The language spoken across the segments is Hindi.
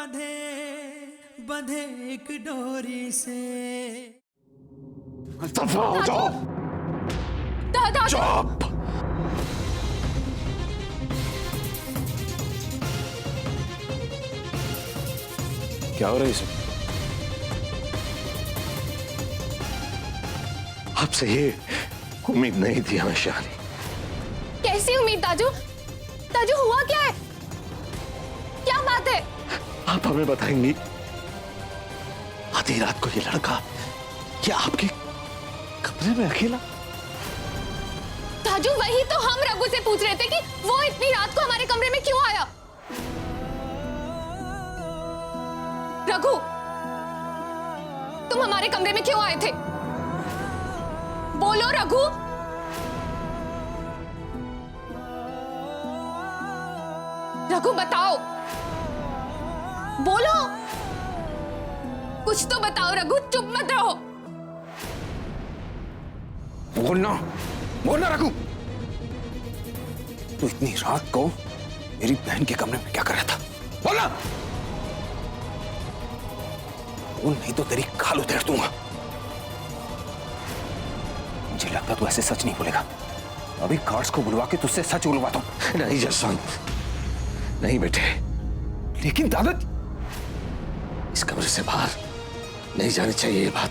बंधे एक डोरी से। दफा हो जाओ। दादा चुप। क्या हो रहा है इसे? आपसे ये उम्मीद नहीं थी हमें शिवानी। कैसी उम्मीद दाजू? दाजू हुआ क्या है? क्या बात है? आप हमें बताएंगी आधी रात को ये लड़का क्या आपके कमरे में अकेला? दाजू वही तो हम रघु से पूछ रहे थे कि वो इतनी रात को हमारे कमरे में क्यों आया। रघु, तुम हमारे कमरे में क्यों आए थे? बोलो रघु। रघु बताओ, बोलो, कुछ तो बताओ रघु, चुप मत रहो। बोलना, बोलना रघु। तू इतनी रात को मेरी बहन के कमरे में क्या कर रहा था? बोलना। बोल नहीं तो तेरी खाल उधेड़ दूंगा। मुझे लगता तू ऐसे सच नहीं बोलेगा। अभी गार्ड्स को बुलवा के तुझसे सच बुलवाता हूं। नहीं जसवंत, नहीं बेटे। लेकिन दादा, इस कमरे से बाहर नहीं जानी चाहिए ये बात।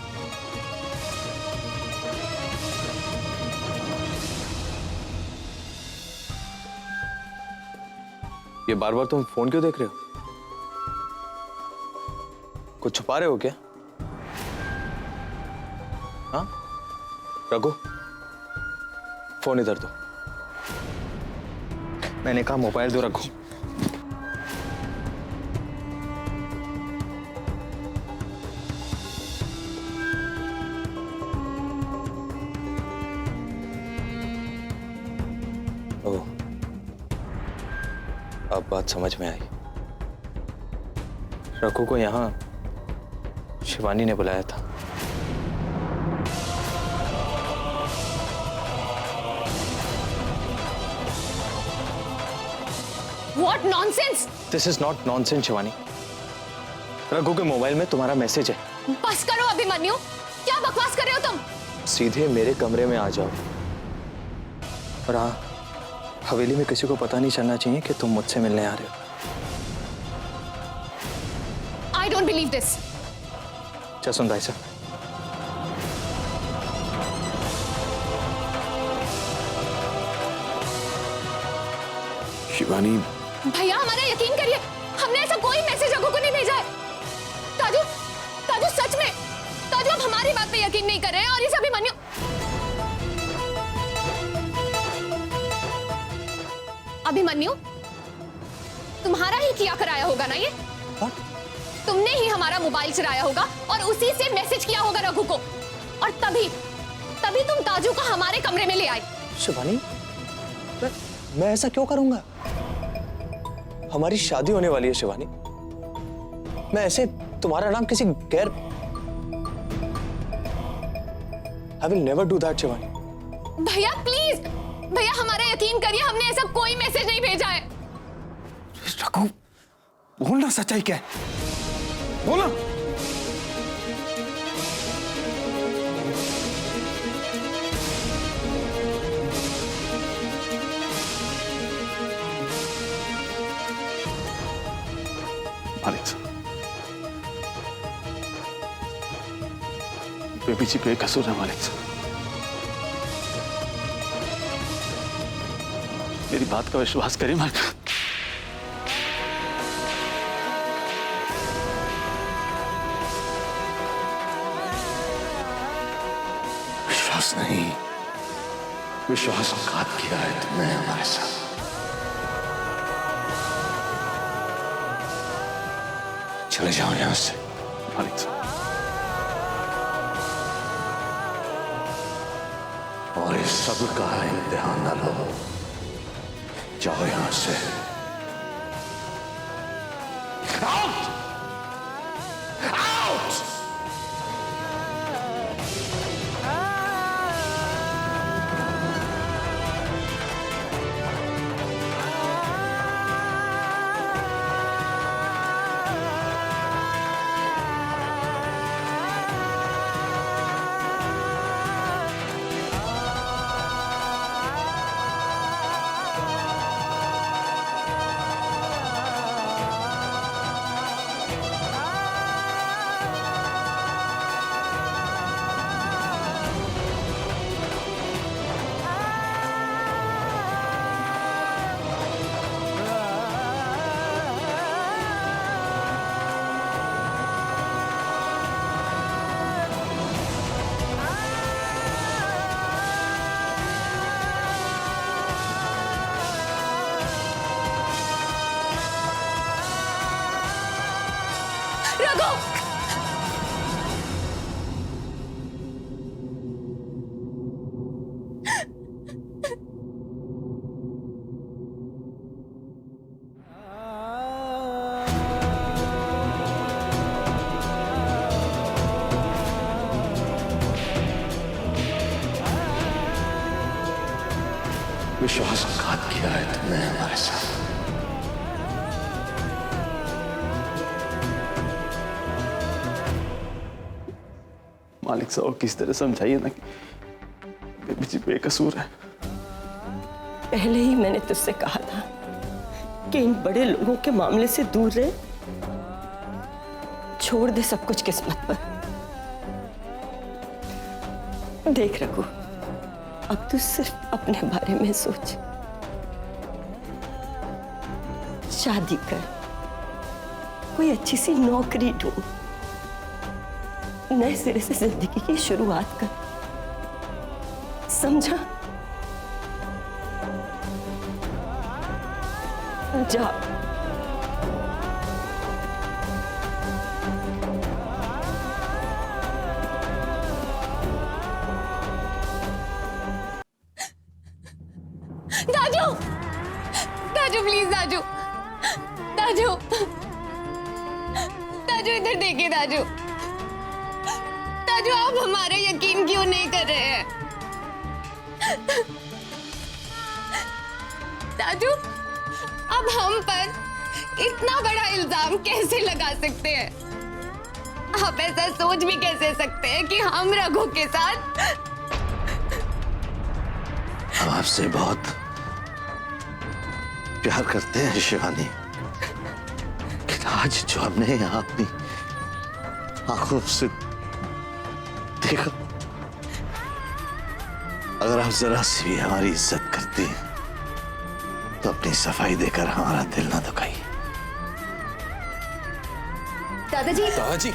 ये बार बार तुम फोन क्यों देख रहे हो? कुछ छुपा रहे हो क्या? हाँ रघु, फोन इधर दो। मैंने कहा मोबाइल दो रघु। ओह, अब बात समझ में आई। रघु को यहां शिवानी ने बुलाया था। What nonsense! This is not nonsense Shivani. Raghu के मोबाइल में तुम्हारा मैसेज है। बस करो अभिमन्यु, क्या बकवास कर रहे हो तुम? सीधे मेरे कमरे में आ जाओ। और हाँ, हवेली में किसी को पता नहीं चलना चाहिए कि तुम मुझसे मिलने आ रहे हो। I don't believe this. Jaswant भाई साहब, शिवानी, भैया हमारा यकीन करिए, हमने ऐसा कोई मैसेज रघु को नहीं भेजा है। ताजू, ताजू सच में, ताजू आप हमारी बात पे यकीन नहीं कर रहे हैं और इस अभिमन्यु। अभिमन्यु, तुम्हारा ही किया कराया होगा ना ये? तुमने ही हमारा मोबाइल चुराया होगा और उसी से मैसेज किया होगा रघु को, और तभी तुम ताजू को हमारे कमरे में ले आए। शिवानी, मैं ऐसा क्यों करूंगा? हमारी शादी होने वाली है शिवानी। मैं ऐसे तुम्हारा नाम किसी गैर I will never do that Shivani. भैया प्लीज, भैया हमारा यकीन करिए, हमने ऐसा कोई मैसेज नहीं भेजा है। रघु, बोलना सच्चाई क्या है? बोला। मालिक साहब, बेबी जी बेकसूर है मालिक साहब। मेरी बात का विश्वास करिए मालिक। विश्वास नहीं, विश्वासघात किया है तुमने हमारे साथ। चले जाओ यहां से मालिक साहब, और इस सब का इम्तिहान न लो। जाओ यहां से। आउट! आउट! रघु! विश्वासघात किया है तुमने हमारे साथ। मालिक साहब किस तरह समझाइए ना कि बेबी जी बेकसूर है। पहले ही मैंने तुझसे कहा था कि इन बड़े लोगों के मामले से दूर रहे, छोड़ दे सब कुछ किस्मत पर। देख रघु, अब तू सिर्फ अपने बारे में सोच। शादी कर, कोई अच्छी सी नौकरी ढूंढ, नए सिरे से जिंदगी की शुरुआत कर, समझा? जा। दाजू, दाजू प्लीज दाजू, दाजू, दाजू इधर देखिए दाजू। दाजू आप हमारा यकीन क्यों नहीं कर रहे हैं? दाजू अब हम पर इतना बड़ा इल्जाम कैसे लगा सकते हैं? आप ऐसा सोच भी कैसे सकते हैं कि हम रघु के साथ? हम आपसे बहुत प्यार करते हैं शिवानी, लेकिन आज जो हमने यहाँ अपनी आंखों से देखा, अगर आप जरा सी भी हमारी इज्जत करती हैं तो अपनी सफाई देकर हमारा दिल ना दुखाइए। दादाजी, दादाजी,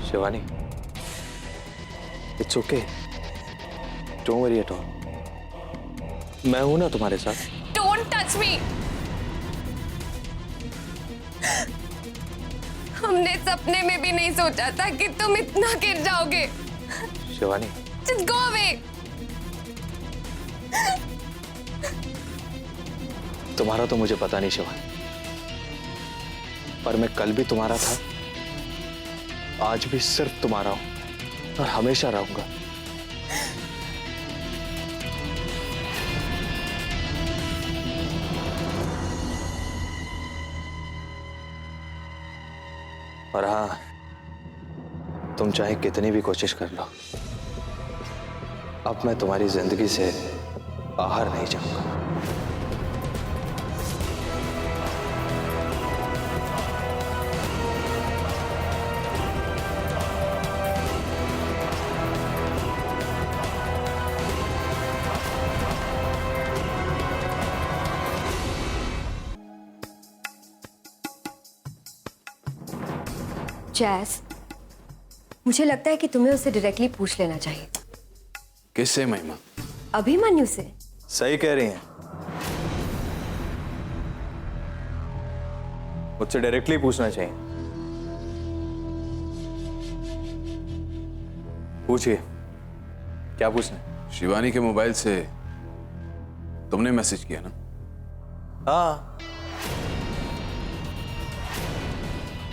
Shivani, it's okay, don't worry at all. मैं हूं ना तुम्हारे साथ। Don't touch me. हमने सपने में भी नहीं सोचा था कि तुम इतना गिर जाओगे। Shivani, Just go away. तुम्हारा तो मुझे पता नहीं शिवानी, पर मैं कल भी तुम्हारा था, आज भी सिर्फ तुम्हारा हूं और हमेशा रहूंगा। और हाँ, तुम चाहे कितनी भी कोशिश कर लो, अब मैं तुम्हारी जिंदगी से बाहर नहीं जाऊंगा। जैस, मुझे लगता है कि तुम्हें उससे डायरेक्टली पूछ लेना चाहिए। किससे महिमा? अभिमन्यु से। सही कह रही हैं, मुझसे डायरेक्टली पूछना चाहिए। पूछिए, क्या पूछना है? शिवानी के मोबाइल से तुमने मैसेज किया ना? हाँ,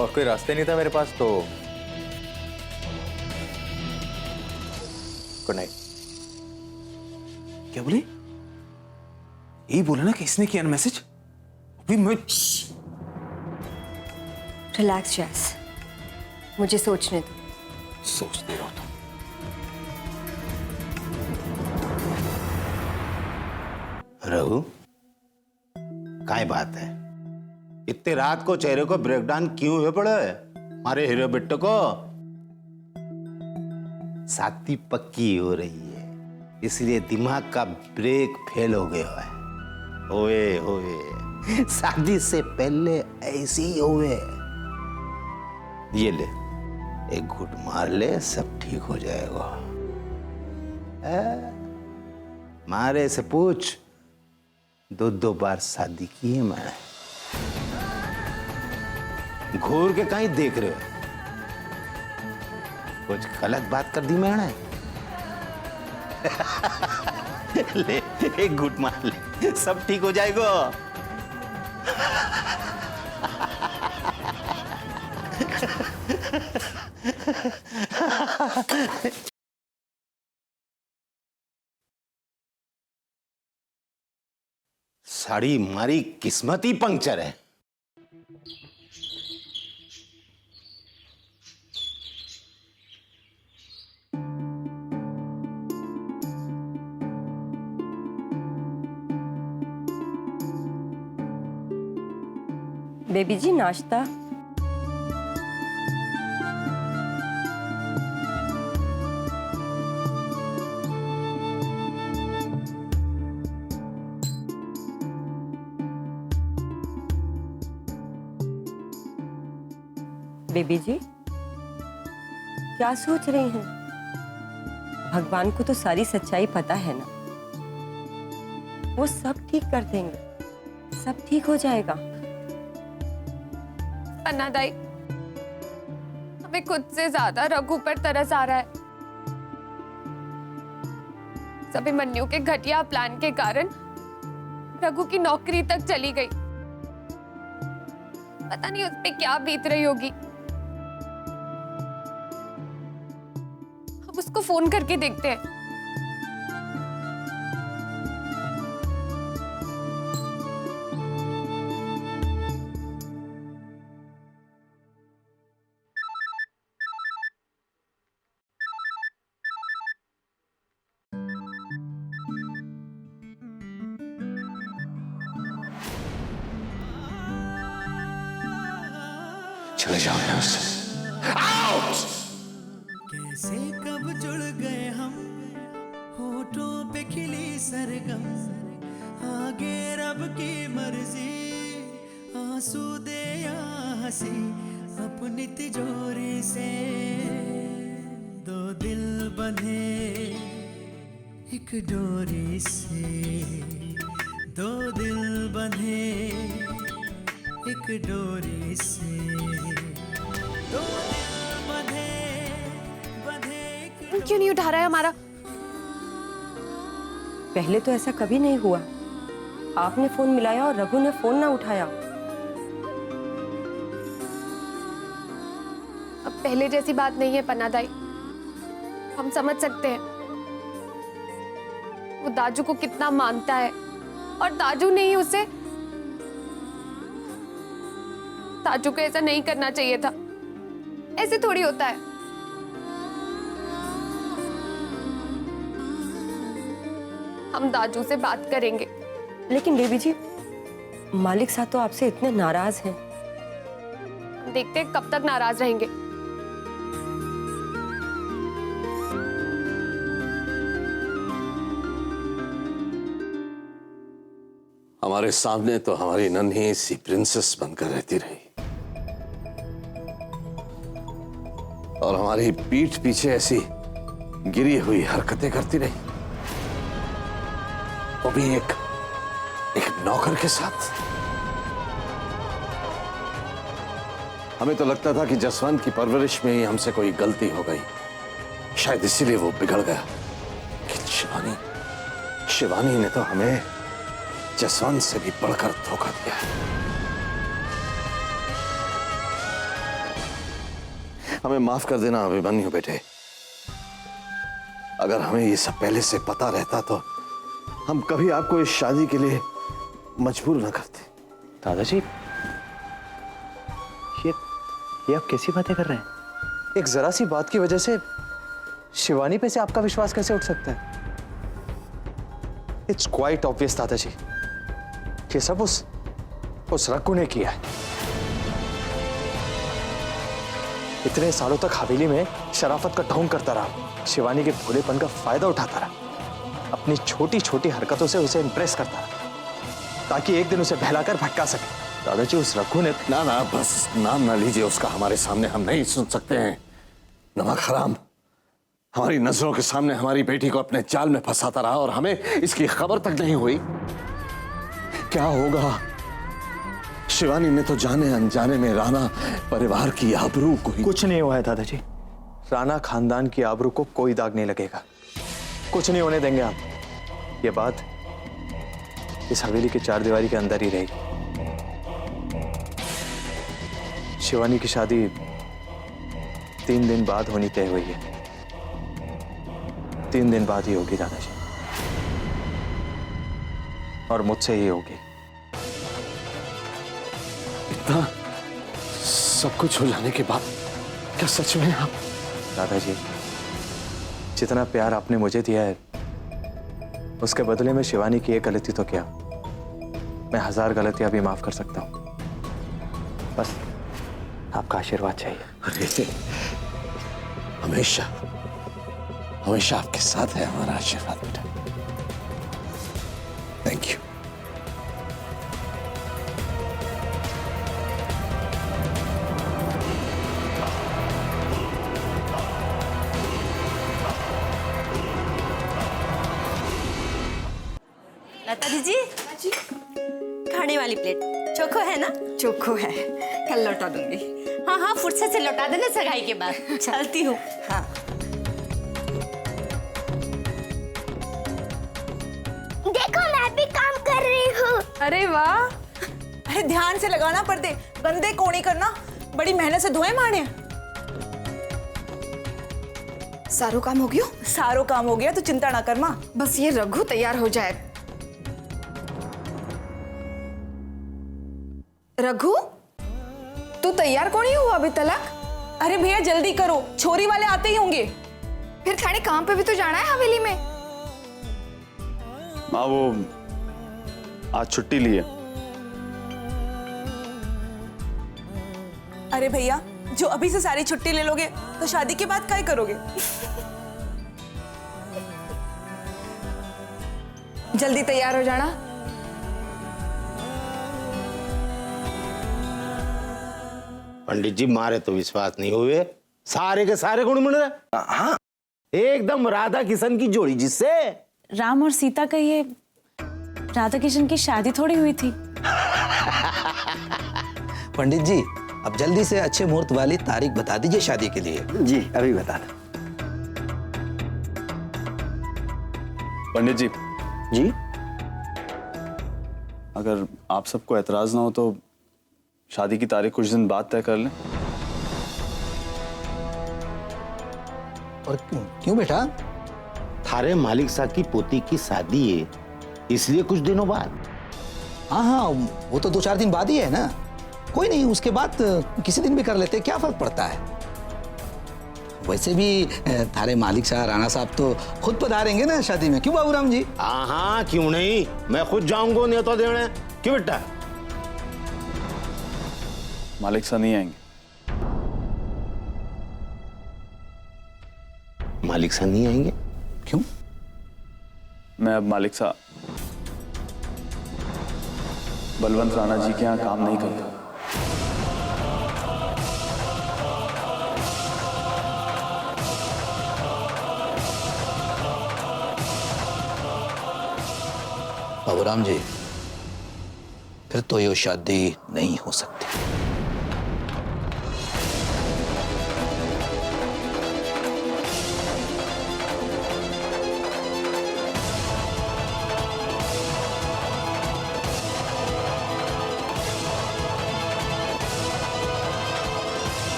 और कोई रास्ते नहीं था मेरे पास, तो गुड नाइट। क्या बोले? यही बोला ना कि इसने किया ना मैसेज? अभी मैं रिलैक्स जैस, मुझे सोचने दो। सोचते रहो तुम। रघु, काय बात है? इतने रात को चेहरे को ब्रेकडाउन क्यों हुए पड़े हमारे हीरो बिट्टो को? शादी पक्की हो रही है, इसलिए दिमाग का ब्रेक फेल हो गया है। होए होए, शादी से पहले ऐसे ही हुए। ये ले, एक घुट मार ले, सब ठीक हो जाएगा। मारे से पूछ, 2-2 बार शादी की है मैंने। घूर के कहीं देख रहे हो? कुछ गलत बात कर दी मैंने? ले एक घुट मार ले, सब ठीक हो जाएगा। साड़ी मारी किस्मत ही पंक्चर है। बेबी जी नाश्ता। बेबी जी क्या सोच रही हैं? भगवान को तो सारी सच्चाई पता है ना, वो सब ठीक कर देंगे, सब ठीक हो जाएगा। अन्ना दाई, हमें खुद से ज्यादा रघु पर तरस आ रहा है। अभिमन्यु के घटिया प्लान के कारण रघु की नौकरी तक चली गई। पता नहीं उस पे क्या बीत रही होगी। अब उसको फोन करके देखते हैं। चले जाओ यहाँ से। आउट! कैसे कब जुड़ गए हम, होठों पे खिली सरगम, आगे रब की मर्जी, आंसू दे या हंसी, अपनी तिजोरी से दो दिल बंधे एक डोरी से, दो दिल बंधे एक डोरी से, दो दिल बंधे एक। क्यों नहीं उठा रहा है हमारा? पहले तो ऐसा कभी नहीं हुआ। आपने फोन मिलाया और रघु ने फोन ना उठाया। अब पहले जैसी बात नहीं है पन्ना दाई, हम समझ सकते हैं वो दाजू को कितना मानता है, और दाजू ने ही उसे, दाजू को ऐसा नहीं करना चाहिए था। ऐसे थोड़ी होता है। हम दाजू से बात करेंगे। लेकिन बेबी जी, मालिक साहब तो आपसे इतने नाराज हैं। हम देखते हैं कब तक नाराज रहेंगे। हमारे सामने तो हमारी नन्ही सी प्रिंसेस बनकर रहती रही, और हमारी पीठ पीछे ऐसी गिरी हुई हरकतें करती रही, वो भी एक नौकर के साथ। हमें तो लगता था कि जसवंत की परवरिश में ही हमसे कोई गलती हो गई, शायद इसीलिए वो बिगड़ गया। लेकिन शिवानी ने तो हमें जसवंत से भी बढ़कर धोखा दिया। हमें माफ कर देना अभिमन्यु बेटे। अगर हमें ये सब पहले से पता रहता तो हम कभी आपको इस शादी के लिए मजबूर न करते। दादाजी, ये आप कैसी बातें कर रहे हैं? एक जरा सी बात की वजह से शिवानी पे से आपका विश्वास कैसे उठ सकता है? इट्स क्वाइट ऑब्वियस दादाजी, ये सब उस रघु ने किया है। इतने सालों तक हवेली में शराफत का ढोंग करता रहा, शिवानी के भोलेपन का फायदा उठाता रहा, अपनी छोटी छोटी हरकतों से उसे इंप्रेस करता रहा, ताकि एक दिन उसे बहलाकर भटका सके। दादाजी, उस रघु ने ना बस नाम ना लीजिए उसका हमारे सामने, हम नहीं सुन सकते हैं। नमक हराम हमारी नजरों के सामने हमारी बेटी को अपने जाल में फंसाता रहा और हमें इसकी खबर तक नहीं हुई। क्या होगा? शिवानी ने तो जाने अनजाने में राणा परिवार की आबरू को ही... कुछ नहीं हुआ है दादाजी। राणा खानदान की आबरू को कोई दाग नहीं लगेगा। कुछ नहीं होने देंगे हम। ये बात इस हवेली के चार दीवारी के अंदर ही रहेगी। शिवानी की शादी 3 दिन बाद होनी तय हुई है। 3 दिन बाद ही होगी दादाजी, और मुझसे ही होगी। इतना सब कुछ हो जाने के बाद क्या सच में आप? दादाजी, जितना प्यार आपने मुझे दिया है उसके बदले में शिवानी की एक गलती तो क्या, मैं 1000 गलतियां भी माफ कर सकता हूं। बस आपका आशीर्वाद चाहिए। अरे हमेशा हमेशा आपके साथ है हमारा आशीर्वाद बेटा। Thank you. लता दीदी खाने वाली प्लेट चोखो है ना? चोखो है, कल लौटा दूंगी। हाँ हाँ, फुर्सत से लौटा देना सगाई के बाद। चलती हूँ। हाँ। देखो मैं भी काम कर रही हूँ। अरे वाह, अरे ध्यान से लगाना पर्दे, गंदे कोणी करना, बड़ी मेहनत से धोए माने। सारो काम हो गयो? सारो काम हो गया, तो चिंता ना कर माँ। बस ये रघु तैयार हो जाए। रघु, तू तैयार कौन ही हुआ अभी तलक? अरे भैया जल्दी करो, छोरी वाले आते ही होंगे। फिर थाने काम पे भी तो जाना है हवेली में। माँ वो आज छुट्टी ली है। अरे भैया, जो अभी से सारी छुट्टी ले लोगे तो शादी के बाद क्या करोगे? जल्दी तैयार हो जाना। पंडित जी मारे तो विश्वास नहीं हुए, सारे के सारे गुण मिल रहे। हाँ, एकदम राधा किशन की जोड़ी। जिससे राम और सीता का ये राधा किशन की शादी थोड़ी हुई थी। पंडित जी अब जल्दी से अच्छे मुहूर्त वाली तारीख बता दीजिए शादी के लिए। जी अभी बता दो। पंडित जी। जी अगर आप सबको एतराज ना हो तो शादी की तारीख कुछ दिन बाद तय कर लें। और क्यों बेटा? थारे मालिक साहब की पोती की शादी है, इसलिए कुछ दिनों बाद। हाँ हाँ, वो तो 2-4 दिन बाद ही है ना। कोई नहीं, उसके बाद किसी दिन भी कर लेते, क्या फर्क पड़ता है। वैसे भी थारे मालिक साहब राणा साहब तो खुद पधारेंगे ना शादी में, क्यों बाबूराम जी? हाँ हाँ, क्यों नहीं, मैं खुद जाऊंगा न्योता देने। क्यों बेटा? मालिक साहब नहीं आएंगे। मालिक साहब नहीं आएंगे? क्यों? मैं अब मालिक साहब बलवंत राणा जी के यहाँ काम नहीं करता। बाबूराम जी, फिर तो ये शादी नहीं हो सकती।